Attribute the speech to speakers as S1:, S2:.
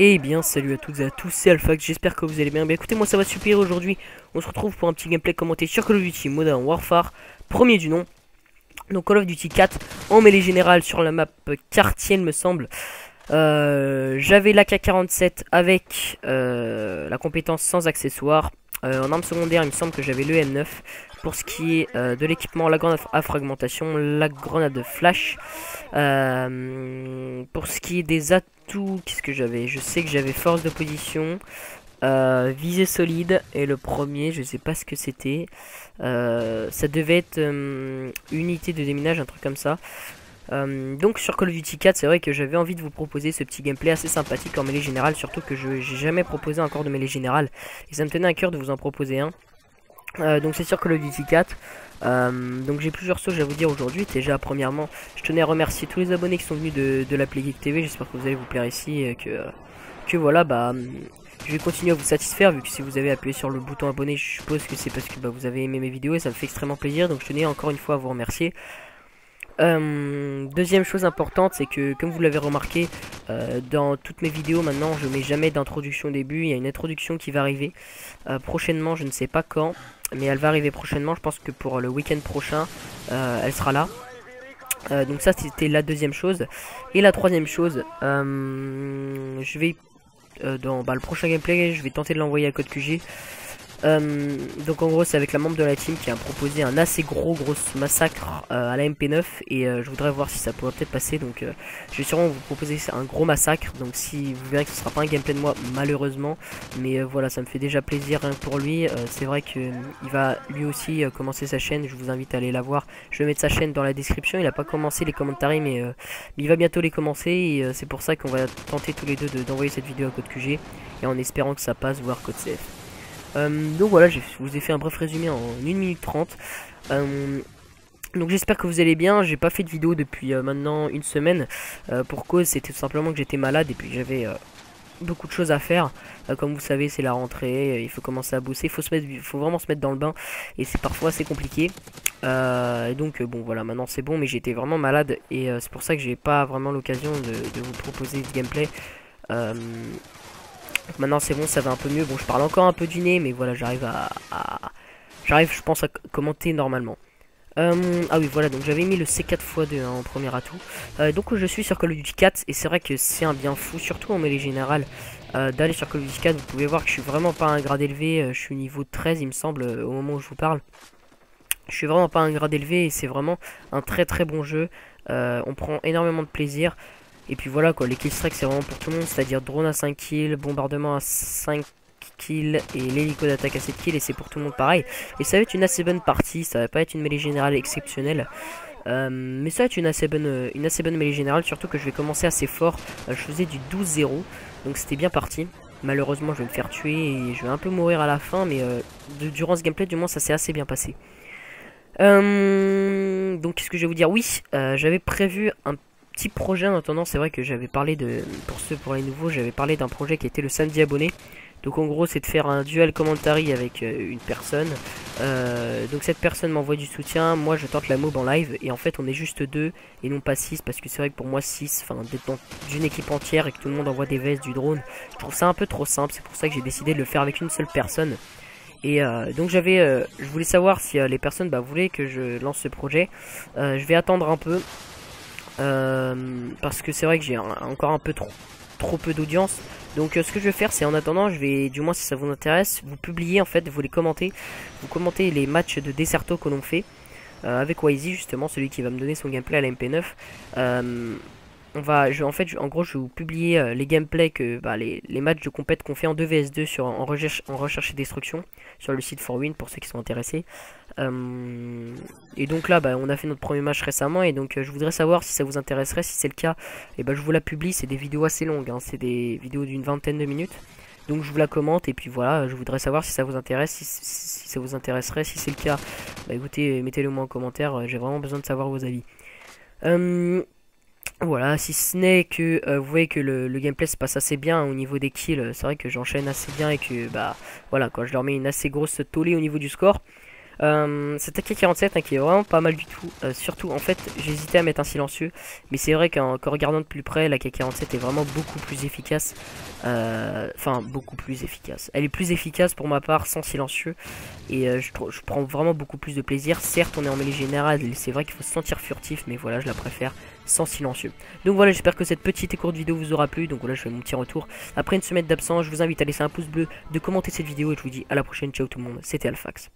S1: Eh bien salut à toutes et à tous, c'est Alphax, j'espère que vous allez bien. Écoutez, moi ça va super aujourd'hui. On se retrouve pour un petit gameplay commenté sur Call of Duty Modern Warfare, premier du nom. Donc Call of Duty 4 en mêlée générale sur la map quartier il me semble. J'avais l'AK-47 avec la compétence sans accessoire. En arme secondaire il me semble que j'avais le M9. Pour ce qui est de l'équipement, la grenade à fragmentation, la grenade flash. Pour ce qui est des atouts, qu'est-ce que j'avais? Je sais que j'avais force de position, visée solide, et le premier, je sais pas ce que c'était. Ça devait être unité de déminage, un truc comme ça. Donc sur Call of Duty 4, c'est vrai que j'avais envie de vous proposer ce petit gameplay assez sympathique en mêlée générale, surtout que j'ai jamais proposé encore de mêlée générale, et ça me tenait à cœur de vous en proposer un. Donc c'est sur Call of Duty 4. Donc j'ai plusieurs choses à vous dire aujourd'hui. Déjà premièrement, je tenais à remercier tous les abonnés qui sont venus de la Geek TV. J'espère que vous allez vous plaire ici et que voilà, je vais continuer à vous satisfaire, vu que si vous avez appuyé sur le bouton abonné, je suppose que c'est parce que vous avez aimé mes vidéos et ça me fait extrêmement plaisir. Donc je tenais encore une fois à vous remercier. Deuxième chose importante, c'est que comme vous l'avez remarqué, dans toutes mes vidéos maintenant je mets jamais d'introduction au début. Il y a une introduction qui va arriver prochainement, je ne sais pas quand, mais elle va arriver prochainement. Je pense que pour le week-end prochain elle sera là. Donc ça c'était la deuxième chose. Et la troisième chose, je vais dans le prochain gameplay, je vais tenter de l'envoyer à Code QG. Donc en gros c'est avec la membre de la team qui a proposé un assez gros massacre à la MP9 et je voudrais voir si ça pourrait peut-être passer. Donc je vais sûrement vous proposer un gros massacre, donc si vous verrez que ce sera pas un gameplay de moi malheureusement, mais voilà, ça me fait déjà plaisir rien que pour lui. C'est vrai que il va lui aussi commencer sa chaîne, je vous invite à aller la voir. Je vais mettre sa chaîne dans la description. Il a pas commencé les commentaires, mais il va bientôt les commencer et c'est pour ça qu'on va tenter tous les deux d'envoyer cette vidéo à Code QG et en espérant que ça passe, voire Code CF. Donc voilà, je vous ai fait un bref résumé en 1 minute 30. Donc j'espère que vous allez bien. J'ai pas fait de vidéo depuis maintenant une semaine. Pour cause, c'était tout simplement que j'étais malade et puis j'avais beaucoup de choses à faire. Comme vous savez, c'est la rentrée, il faut commencer à bosser, il faut vraiment se mettre dans le bain et c'est parfois assez compliqué. Et donc bon voilà, maintenant c'est bon, mais j'étais vraiment malade et c'est pour ça que j'ai pas vraiment l'occasion de vous proposer ce gameplay. Maintenant c'est bon, ça va un peu mieux. Bon, je parle encore un peu du nez, mais voilà, j'arrive je pense à commenter normalement. Ah oui, voilà, donc j'avais mis le C4x2 en premier atout. Donc je suis sur Call of Duty 4 et c'est vrai que c'est un bien fou, surtout en mêlée générale, d'aller sur Call of Duty 4. Vous pouvez voir que je suis vraiment pas un grade élevé, je suis niveau 13 il me semble au moment où je vous parle. Je suis vraiment pas un grade élevé et c'est vraiment un très très bon jeu. On prend énormément de plaisir. Et puis voilà quoi, les killstreaks c'est vraiment pour tout le monde, c'est-à-dire drone à 5 kills, bombardement à 5 kills et l'hélico d'attaque à 7 kills, et c'est pour tout le monde pareil. Et ça va être une assez bonne partie, ça va pas être une mêlée générale exceptionnelle. Mais ça va être une assez bonne mêlée générale, surtout que je vais commencer assez fort. Je faisais du 12-0, donc c'était bien parti. Malheureusement je vais me faire tuer et je vais un peu mourir à la fin, mais durant ce gameplay du moins ça s'est assez bien passé. Donc qu'est-ce que je vais vous dire? Oui, j'avais prévu un petit projet en attendant. C'est vrai que j'avais parlé pour les nouveaux, j'avais parlé d'un projet qui était le samedi abonné. Donc en gros c'est de faire un duel commentary avec une personne. Donc cette personne m'envoie du soutien, moi je tente la mob en live et en fait on est juste 2 et non pas 6, parce que c'est vrai que pour moi 6, enfin d'être dans une équipe entière et que tout le monde envoie des vestes, du drone, je trouve ça un peu trop simple. C'est pour ça que j'ai décidé de le faire avec une seule personne. Et donc je voulais savoir si les personnes voulaient que je lance ce projet. Je vais attendre un peu. Parce que c'est vrai que j'ai encore un peu trop peu d'audience. Donc ce que je vais faire, c'est en attendant, je vais, du moins si ça vous intéresse, vous publier en fait, vous les commentez. Vous commentez les matchs de Desserto que l'on fait avec Wizy, justement, celui qui va me donner son gameplay à la MP9. En gros je vais vous publier les gameplays les matchs de compète qu'on fait en 2vs2 en recherche et destruction sur le site ForWin pour ceux qui sont intéressés. Et donc là on a fait notre premier match récemment et donc je voudrais savoir si ça vous intéresserait. Si c'est le cas, et je vous la publie. C'est des vidéos assez longues, hein, c'est des vidéos d'une vingtaine de minutes. Donc je vous la commente et puis voilà, je voudrais savoir si ça vous intéresse, si ça vous intéresserait. Si c'est le cas, écoutez, mettez-le moi en commentaire, j'ai vraiment besoin de savoir vos avis. Voilà, si ce n'est que vous voyez que le gameplay se passe assez bien au niveau des kills. C'est vrai que j'enchaîne assez bien et que voilà quoi, je leur mets une assez grosse tollée au niveau du score. Cette AK-47 hein, qui est vraiment pas mal du tout. Surtout, en fait, j'hésitais à mettre un silencieux. Mais c'est vrai qu'en regardant de plus près, la AK-47 est vraiment beaucoup plus efficace. Enfin, beaucoup plus efficace. Elle est plus efficace pour ma part sans silencieux. Et je prends vraiment beaucoup plus de plaisir. Certes, on est en mêlée générale. C'est vrai qu'il faut se sentir furtif. Mais voilà, je la préfère sans silencieux. Donc voilà, j'espère que cette petite et courte vidéo vous aura plu. Donc voilà, je fais mon petit retour. Après une semaine d'absence, je vous invite à laisser un pouce bleu, de commenter cette vidéo. Et je vous dis à la prochaine. Ciao tout le monde. C'était Alphax.